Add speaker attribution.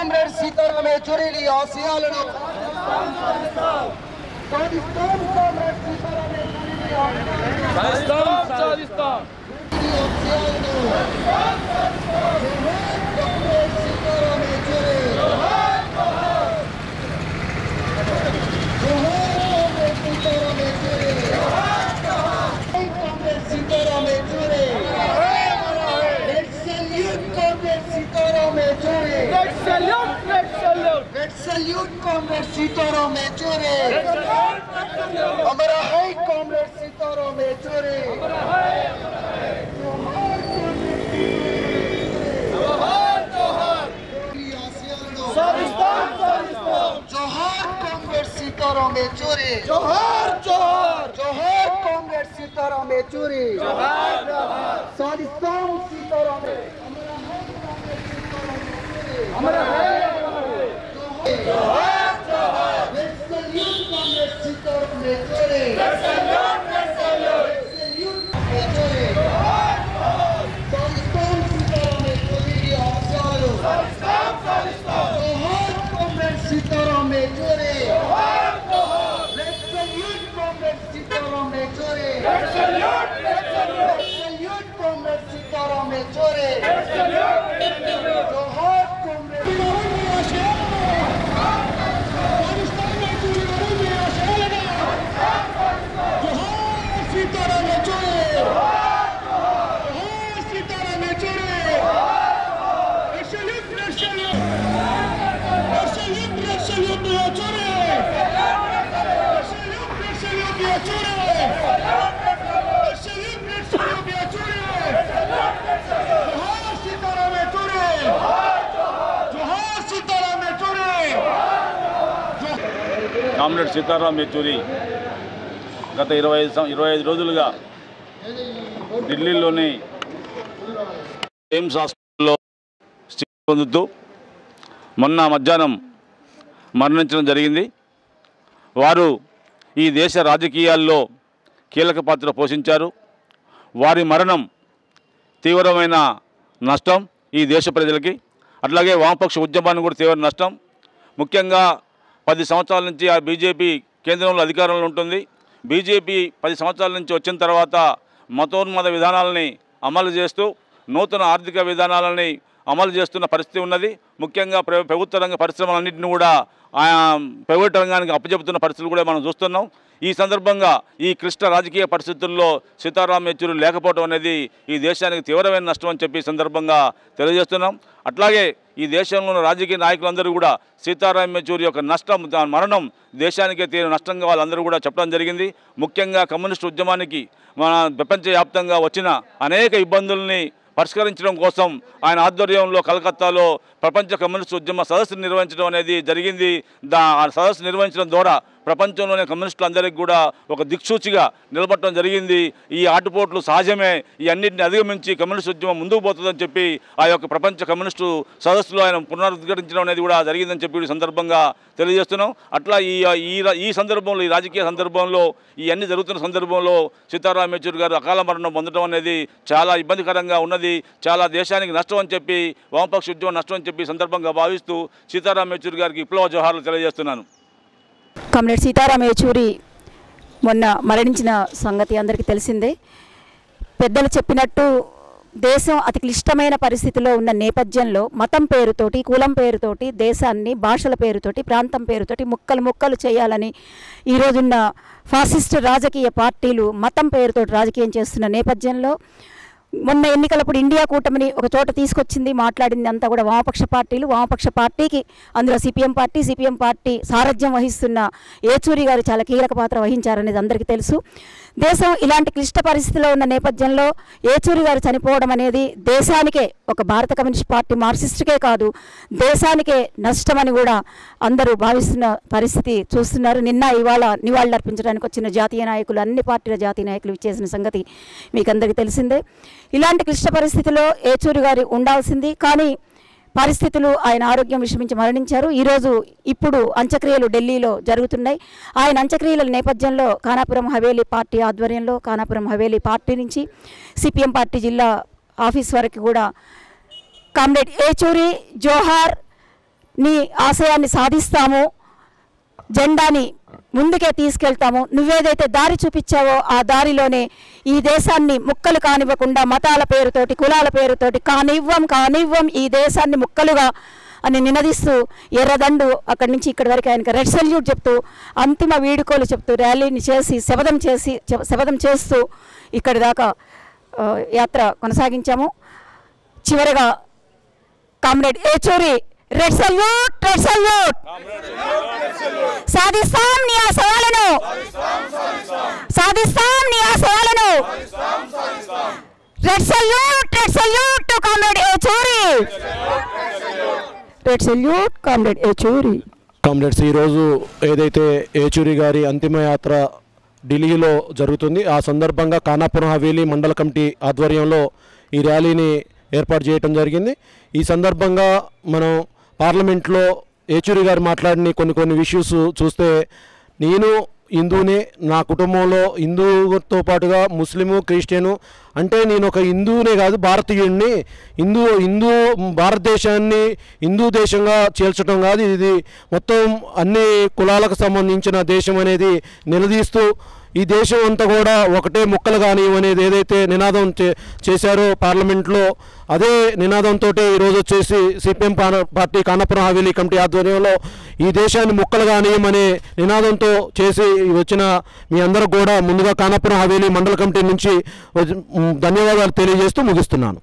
Speaker 1: Comrade Sitaram Yechury ఆశయాలను సాధిస్తాం. Comrade Sitaram Yechury
Speaker 2: సాధిస్తాం.
Speaker 1: Salute Comrade Sitaram Yechuri. Hamara hai Comrade Sitaram Yechuri. Johar Comrade Sitaram Yechuri. Johar Comrade Sitaram Yechuri. Sadistam Sitaram. Hamara hai Johar. Let's salute Comrade Sitaram Yechuri. Let's salute Yechuri. Sadistam Sitaram Yechuri ఆశయాలు. Johar Comrade Sitaram Yechuri. Let's salute Comrade Sitaram Yechuri. Let's salute Comrade Sitaram Yechuri. Johar Comrade
Speaker 2: comrade Sitaram Yechury గత 25 రోజులుగా ఢిల్లీలోని AIIMS హాస్పిటల్లో చికిత్స పొందుతూ మొన్న మధ్యాహ్నం మరణించడం జరిగింది. వారు ఈ దేశ రాజకీయాల్లో కీలక పాత్ర పోషించారు. వారి మరణం తీవ్రమైన నష్టం ఈ దేశ ప్రజలకి, అట్లాగే వామపక్ష ఉద్యమానికి కూడా తీవ్ర నష్టం. ముఖ్యంగా 10 సంవత్సరాల నుంచి ఆ బీజేపీ కేంద్రంలో అధికారంలో ఉంటుంది. బీజేపీ 10 సంవత్సరాల నుంచి వచ్చిన తర్వాత మతోన్మాద విధానాలని అమలు చేస్తూ నూతన ఆర్థిక విధానాలని అమలు చేస్తున్న పరిస్థితి ఉన్నది. ముఖ్యంగా ప్రభుత్వ రంగ పరిశ్రమలన్నింటినీ కూడా ప్రైవేట్ రంగానికి అప్పచెబుతున్న పరిస్థితులు కూడా మనం చూస్తున్నాం. ఈ సందర్భంగా ఈ క్లిష్ట రాజకీయ పరిస్థితుల్లో సీతారాం యెచూరి లేకపోవడం అనేది ఈ దేశానికి తీవ్రమైన నష్టం అని చెప్పి సందర్భంగా తెలియజేస్తున్నాం. అట్లాగే ఈ దేశంలో ఉన్న రాజకీయ నాయకులందరూ కూడా సీతారాం యెచూరి యొక్క నష్టం, మరణం దేశానికే తీవ్ర నష్టంగా వాళ్ళందరూ కూడా చెప్పడం జరిగింది. ముఖ్యంగా కమ్యూనిస్టు ఉద్యమానికి మన ప్రపంచవ్యాప్తంగా వచ్చిన అనేక ఇబ్బందుల్ని పరిష్కరించడం కోసం ఆయన ఆధ్వర్యంలో కలకత్తాలో ప్రపంచ కమ్యూనిస్టు ఉద్యమ సదస్సు నిర్వహించడం అనేది జరిగింది. ఆ సదస్సు నిర్వహించడం ద్వారా ప్రపంచంలోని కమ్యూనిస్టులందరికీ కూడా ఒక దిక్సూచిగా నిలబడటం జరిగింది. ఈ ఆటుపోట్లు సహజమే, ఈ అన్నింటిని అధిగమించి కమ్యూనిస్టు ఉద్యమం ముందుకు పోతుందని చెప్పి ఆ యొక్క ప్రపంచ కమ్యూనిస్టు సదస్సులో ఆయన పునరుద్ఘాటించడం అనేది కూడా జరిగిందని చెప్పి ఈ సందర్భంగా తెలియజేస్తున్నాం. అట్లా ఈ సందర్భంలో, ఈ రాజకీయ సందర్భంలో, ఈ అన్ని జరుగుతున్న సందర్భంలో సీతారాం యెచూరి గారు అకాల మరణం పొందడం అనేది చాలా ఇబ్బందికరంగా ఉన్నది, చాలా దేశానికి నష్టం అని చెప్పి, వామపక్ష ఉద్యమం నష్టం అని చెప్పి సందర్భంగా భావిస్తూ సీతారాం యెచూరి గారికి విప్లవ జోహార్లు తెలియజేస్తున్నాను.
Speaker 3: కామ్రేడ్ సీతారాం యెచూరి మొన్న మరణించిన సంగతి అందరికీ తెలిసిందే. పెద్దలు చెప్పినట్టు దేశం అతి క్లిష్టమైన పరిస్థితిలో ఉన్న నేపథ్యంలో మతం పేరుతోటి, కులం పేరుతోటి, దేశాన్ని భాషల పేరుతోటి, ప్రాంతం పేరుతోటి ముక్కలు చేయాలని ఈరోజున్న ఫాసిస్ట్ రాజకీయ పార్టీలు మతం పేరుతోటి రాజకీయం చేస్తున్న నేపథ్యంలో మొన్న ఎన్నికలప్పుడు ఇండియా కూటమిని ఒక చోట తీసుకొచ్చింది, మాట్లాడింది అంతా కూడా వామపక్ష పార్టీలు. వామపక్ష పార్టీకి అందులో సిపిఎం పార్టీ సారథ్యం వహిస్తున్న యెచూరి గారు చాలా కీలక పాత్ర వహించారనేది అందరికీ తెలుసు. దేశం ఇలాంటి క్లిష్ట పరిస్థితిలో ఉన్న నేపథ్యంలో యెచూరి గారు చనిపోవడం అనేది దేశానికే, ఒక భారత కమ్యూనిస్ట్ పార్టీ మార్క్సిస్టుకే కాదు దేశానికే నష్టమని కూడా అందరూ భావిస్తున్న పరిస్థితి చూస్తున్నారు. నిన్న ఇవాళ నివాళులు అర్పించడానికి వచ్చిన జాతీయ నాయకులు, అన్ని పార్టీల జాతీయ నాయకులు చేసిన సంగతి మీకు అందరికీ తెలిసిందే. ఇలాంటి క్లిష్ట పరిస్థితిలో యెచూరి గారు ఉండాల్సింది, కానీ పరిస్థితులు ఆయన ఆరోగ్యం విషమించి మరణించారు. ఇప్పుడు అంత్యక్రియలు ఢిల్లీలో జరుగుతున్నాయి. ఆయన అంత్యక్రియల నేపథ్యంలో ఖానాపురం హవేలీ పార్టీ ఆధ్వర్యంలో, ఖానాపురం హవేలీ పార్టీ నుంచి సిపిఎం పార్టీ జిల్లా ఆఫీస్ వరకు కూడా కామ్రేడ్ యెచూరి జోహార్, నీ ఆశయాన్ని సాధిస్తాము, జెండాని ముందుకే తీసుకెళ్తాము. నువ్వేదైతే దారి చూపించావో ఆ దారిలోనే ఈ దేశాన్ని ముక్కలు కానివ్వకుండా మతాల పేరుతోటి కులాల పేరుతోటి కానివ్వం ఈ దేశాన్ని ముక్కలుగా అని నినదిస్తూ ఎర్రదండు అక్కడి నుంచి ఇక్కడి వరకు ఆయనకు రెడ్ సెల్యూట్ చెప్తూ అంతిమ వీడుకోలు చెప్తూ ర్యాలీని చేసి శపథం చేస్తూ ఇక్కడి దాకా యాత్ర కొనసాగించాము. చివరగా కామ్రేడ్ ఏచూరి రెడ్ సెల్యూట్ సాధిస్తాం నీ ఆశయాలను red salute to comrade Yechury red salute comrade Yechury.
Speaker 4: Comrades, ఈరోజు ఏదైతే ఏచూరి గారి అంతిమయాత్ర ఢిల్లీలో జరుగుతుంది, ఆ సందర్భంగా ఖానాపురం హవేలీ మండల కమిటీ ఆధ్వర్యంలో ఈ ర్యాలీని ఏర్పాటు చేయడం జరిగింది. ఈ సందర్భంగా మనం పార్లమెంట్లో ఏచూరి గారు మాట్లాడిన కొన్ని ఇష్యూస్ చూస్తే, నేను హిందూనే, నా కుటుంబంలో హిందూతో పాటుగా ముస్లిము క్రిస్టియను, అంటే నేను ఒక హిందూనే కాదు భారతీయుడిని, హిందూ భారతదేశాన్ని హిందూ దేశంగా చేల్చడం కాదు, ఇది మొత్తం అన్ని కులాలకు సంబంధించిన దేశం అనేది నిలదీస్తూ ఈ దేశం అంతా కూడా ఒకటే ముక్కలు కానీ అనేది ఏదైతే నినాదం చేశారో పార్లమెంట్లో, అదే నినాదంతో ఈరోజు వచ్చేసి CPM party Khanapuram Haveli committee ఆధ్వర్యంలో ఈ దేశాన్ని ముక్కలు కానీయమనే నినాదంతో చేసి వచ్చిన మీ అందరూ కూడా ముందుగా ఖానాపురం హవేలీ మండల కమిటీ నుంచి ధన్యవాదాలు తెలియజేస్తూ ముగిస్తున్నాను.